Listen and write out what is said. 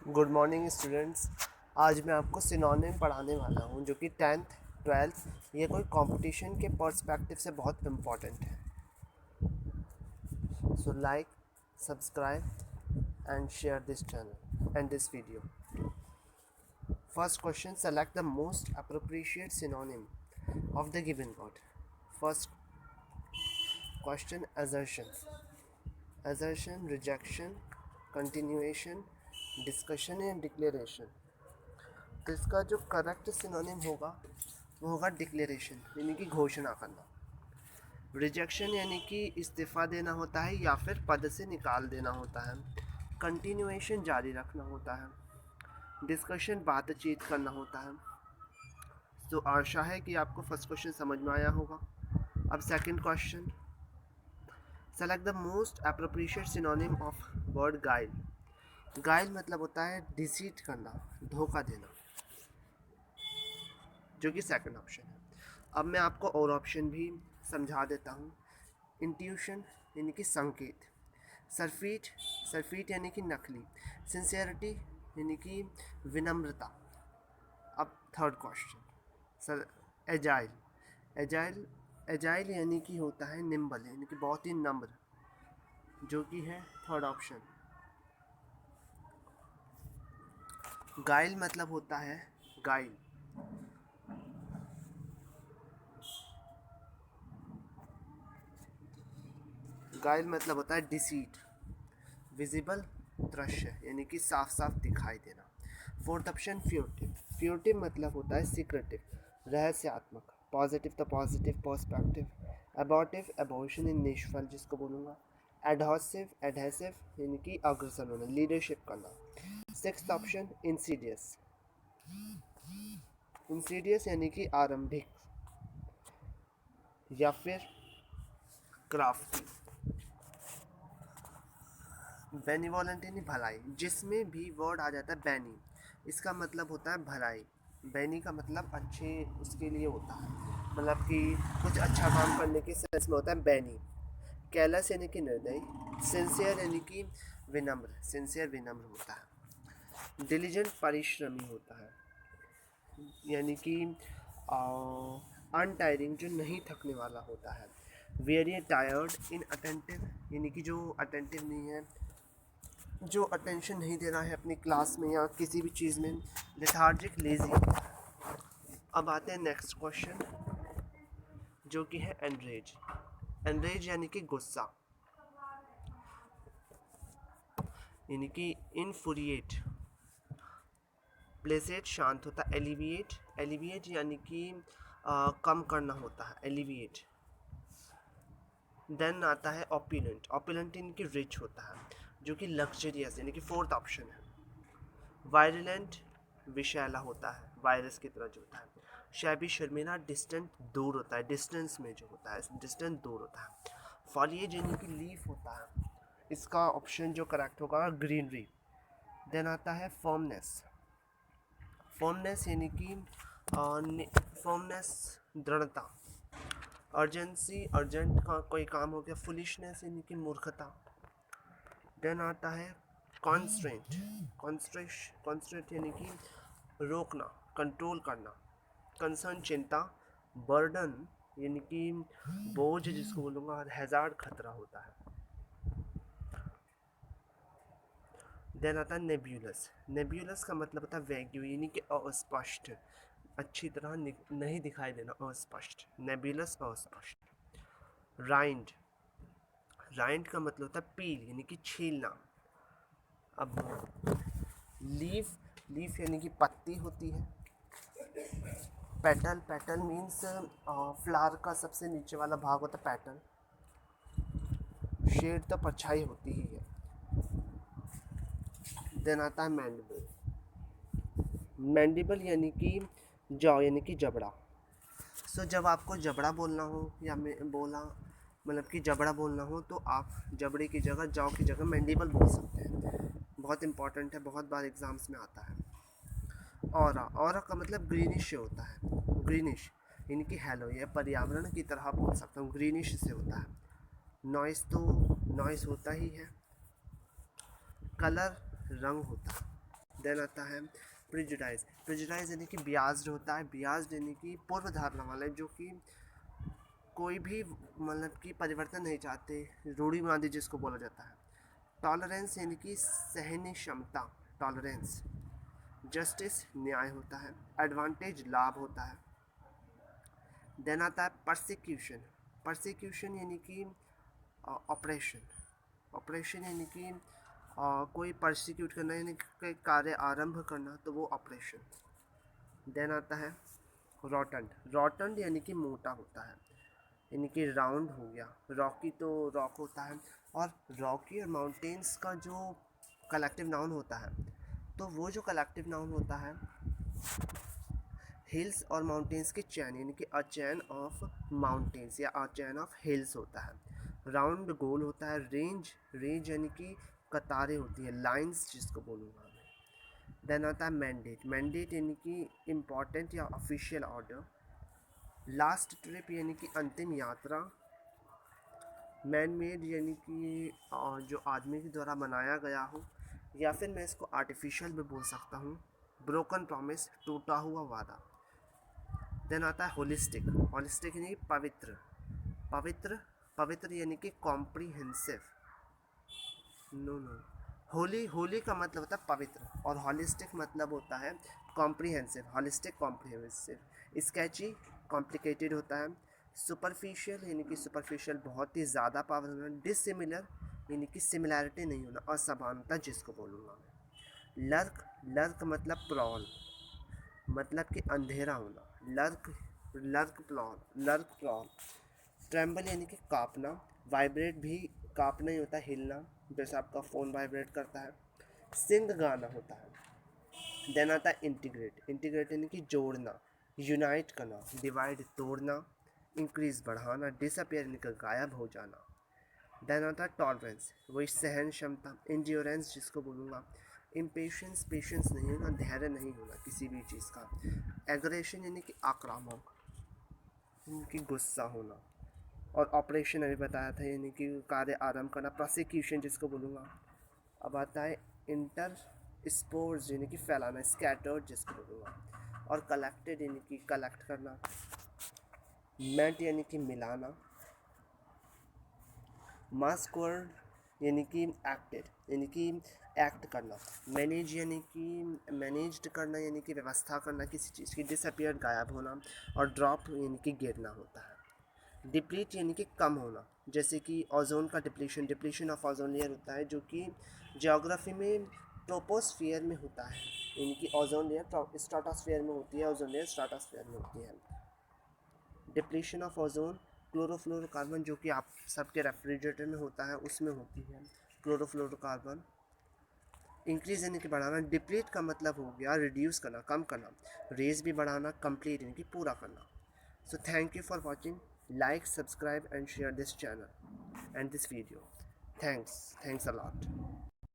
Good morning students. आज मैं आपको सिनोनिम पढ़ाने वाला हूँ जो कि 10th 12th ये कोई कंपटीशन के पर्सपेक्टिव से बहुत इम्पॉर्टेंट है। So like, subscribe and share this channel and this video. First question, select the most appropriate synonym of the given word. First question, assertion, rejection, continuation, discussion या declaration. तो इसका जो correct synonym होगा वो होगा declaration, यानी कि घोषणा करना। रिजेक्शन यानी कि इस्तीफ़ा देना होता है या फिर पद से निकाल देना होता है। कंटिन्यूएशन जारी रखना होता है। डिस्कशन बातचीत करना होता है। तो आशा है कि आपको फर्स्ट क्वेश्चन समझ में आया होगा। अब second question, select the most appropriate synonym of word गाइल। गाइल मतलब होता है डिसीट करना, धोखा देना, जो कि सेकंड ऑप्शन है। अब मैं आपको और ऑप्शन भी समझा देता हूँ। इंट्यूशन यानी कि संकेत, सरफीट यानी कि नकली, सिंसियरिटी यानी कि विनम्रता। अब third question, sir agile agile agile यानी कि होता है निम्बल, यानी कि बहुत ही नम्र, जो कि है थर्ड ऑप्शन। गाइल मतलब होता है गाइल, गाइल मतलब होता है डिसीट, विजिबल दृश्य यानी कि साफ साफ दिखाई देना। फोर्थ ऑप्शन फ्यूटिव मतलब होता है सीक्रेटिव, रहस्यात्मक। पॉजिटिव तो पॉजिटिव पर्सपेक्टिव, अबॉर्टिव एबॉर्शन इन निष्फल जिसको बोलूँगा। एडहेसिव यानी कि अग्रसर होना, लीडरशिप करना। सिक्स्थ ऑप्शन इंसीडियस यानी कि आरंभिक या फिर क्राफ्टी। बेनिवोलेंट यानी भलाई, जिसमें भी वर्ड आ जाता है बैनी, इसका मतलब होता है भलाई। बैनी का मतलब अच्छे उसके लिए होता है, मतलब कि कुछ अच्छा काम करने के सेंस में होता है बैनी। कैलस यानी कि निर्दयी, सिंसियर यानी कि विनम्र होता है। डिलीजेंट परिश्रमी होता है, यानी कि अनटायरिंग जो नहीं थकने वाला होता है। वेरी टायर्ड इन अटेंटिव यानी कि जो अटेंटिव नहीं है, जो अटेंशन नहीं दे रहा है अपनी क्लास में या किसी भी चीज़ में। Lethargic, lazy. अब आते हैं नेक्स्ट क्वेश्चन, जो कि है एनरेज यानी कि गुस्सा, यानी कि इनफुरिएट। प्लेसेट शांत होता है। एलिविएट यानी कि कम करना होता है, एलिविएट। देन आता है ऑपुलेंट यानी कि रिच होता है, जो कि लग्जरियस यानी कि फोर्थ ऑप्शन है। वायलेंट विषैला होता है, वायरस की तरह जो होता है। शैबी शर्मिला, डिस्टेंट दूर होता है, डिस्टेंस में जो होता है डिस्टेंस दूर होता है। फॉलिएज यानी कि लीफ होता है, इसका ऑप्शन जो करेक्ट होगा ग्रीनरी। देन आता है फॉर्मनेस यानी कि फॉर्मनेस दृढ़ता। अर्जेंट का कोई काम हो गया। फुलिशनेस यानी कि मूर्खता। देन आता है कॉन्स्ट्रेंट यानी कि रोकना, कंट्रोल करना। कंसर्न चिंता। बर्डन यानी कि बोझ जिसको बोलूँगा। और हैजार्ड खतरा होता है। देन आता है नेब्यूलस का मतलब होता है वैग्यू यानी कि अस्पष्ट, अच्छी तरह नहीं दिखाई देना, अस्पष्ट। नेब्यूलस अस्पष्ट। राइंड का मतलब होता है पील यानी कि छीलना। अब लीफ यानी कि पत्ती होती है। पेटल मीन्स फ्लावर का सबसे नीचे वाला भाग होता है पेटल। शेड तो परछाई होती ही है। देन आता है मैंडिबल यानी कि जॉ यानी कि जबड़ा। सो जब आपको जबड़ा बोलना हो या मतलब कि जबड़ा बोलना हो तो आप जबड़े की जगह जॉ की जगह मैंडिबल बोल सकते हैं। बहुत इंपॉर्टेंट है, बहुत बार एग्जाम्स में आता है। ऑरा का मतलब ग्रीनिश से होता है, ग्रीनिश यानी कि हेलो, या पर्यावरण की तरह बोल सकता हूँ, ग्रीनिश से होता है। नॉइस होता ही है। कलर रंग होता है। देन आता है प्रिजुडाइज। प्रिजुडाइज यानी कि बियाज्ड होता है, बियाज्ड यानी कि पूर्व धारणा वाला, जो कि कोई भी मतलब कि परिवर्तन नहीं चाहते, रूढ़िवादी जिसको बोला जाता है। टॉलरेंस यानी कि सहने क्षमता, टॉलरेंस। जस्टिस न्याय होता है, एडवांटेज लाभ होता है। देन आता है परसिक्यूशन। परसिक्यूशन यानी कि ऑपरेशन, ऑपरेशन यानी कि कोई परसिक्यूट करना यानी कि कोई कार्य आरंभ करना, तो वो ऑपरेशन। देन आता है रॉटंड। रॉटंड यानी कि मोटा होता है, यानी कि राउंड हो गया। रॉकी तो रॉक होता है, और रॉकी और माउंटेन्स का जो कलेक्टिव नाउन होता है, तो वो जो कलेक्टिव नाउन होता है हिल्स और माउंटेन्स की चैन, यानी कि अ चैन ऑफ माउंटेन्स या अ चैन ऑफ हिल्स होता है। राउंड गोल होता है। रेंज, रेंज यानी कि कतारें होती हैं, लाइंस जिसको बोलूँगा मैं। देन आता है मैंडेट। मैंडेट यानी कि इम्पॉर्टेंट या ऑफिशियल ऑर्डर। लास्ट ट्रिप यानी कि अंतिम यात्रा। मैन मेड यानी कि जो आदमी के द्वारा बनाया गया हो, या फिर मैं इसको आर्टिफिशियल भी बोल सकता हूँ। ब्रोकन प्रॉमिस, टूटा हुआ वादा। देन आता है होलिस्टिक। होलिस्टिक यानी पवित्र, पवित्र, पवित्र यानी कि comprehensive. No no, holy, holy का मतलब होता है पवित्र, और हॉलिस्टिक मतलब होता है comprehensive. Holistic comprehensive. Sketchy, complicated होता है। सुपरफिशियल यानी कि सुपरफिशियल बहुत ही ज़्यादा पावर होना। डिसिमिलर यानी कि सिमिलैरिटी नहीं होना, असमानता जिसको बोलूँगा मैं। लर्क, लर्क मतलब प्रॉल, मतलब कि अंधेरा होना। Lurk, lurk prowl, lurk prowl. Tremble यानी कि काँपना। वाइब्रेट भी काँपना ही होता है, हिलना, जैसे आपका फ़ोन वाइब्रेट करता है। सिंग, गाना होता है। देन आता है इंटीग्रेट। इंटीग्रेट यानी कि जोड़ना, यूनाइट करना। डिवाइड, तोड़ना। इंक्रीज, बढ़ाना। डिसअपियर यानी कि गायब हो जाना। देन आता है टॉलरेंस, वही सहन क्षमता। इंड्योरेंस जिसको बोलूँगा। इम्पेशंस, पेशेंस नहीं होना, धैर्य नहीं होना किसी भी चीज़ का। एग्रेशन यानी कि आक्रामक, यानी कि गुस्सा होना। और ऑपरेशन अभी बताया था, यानी कि कार्य आरंभ करना। प्रोसिक्यूशन जिसको बोलूँगा। अब आता है इंटर स्पोर्स यानी कि फैलाना, स्कैटर्ड जिसको बोलूँगा। और कलेक्टेड यानी कि कलेक्ट करना। मेंट यानी कि मिलाना। मास्क्वर्ड यानी कि एक्टेड, यानी कि एक्ट करना। मैनेज यानी कि मैनेज्ड करना, यानी कि व्यवस्था करना किसी चीज़ की। डिसअपियर, गायब होना। और ड्रॉप यानी कि गिरना होता है। डिप्लीट यानी कि कम होना, जैसे कि ओजोन का depletion, depletion of ozone layer होता है, जो कि ज्योग्राफी में ट्रोपोस्फियर में होता है, यानी कि ओजोन लेयर स्ट्राटोस्फियर में होती है, ओजोन लेयर स्ट्राटोस्फियर में होती है। Depletion of ozone. क्लोरोफ्लोरोकार्बन, जो कि आप सबके रेफ्रिजरेटर में होता है, उसमें होती है क्लोरोफ्लोरोकार्बन। इंक्रीज यानी कि बढ़ाना। डिप्लीट का मतलब हो गया रिड्यूस करना, कम करना। रेज भी बढ़ाना। कंप्लीट यानी कि पूरा करना। So thank you for watching. Like, subscribe and share this channel and this video. Thanks a lot.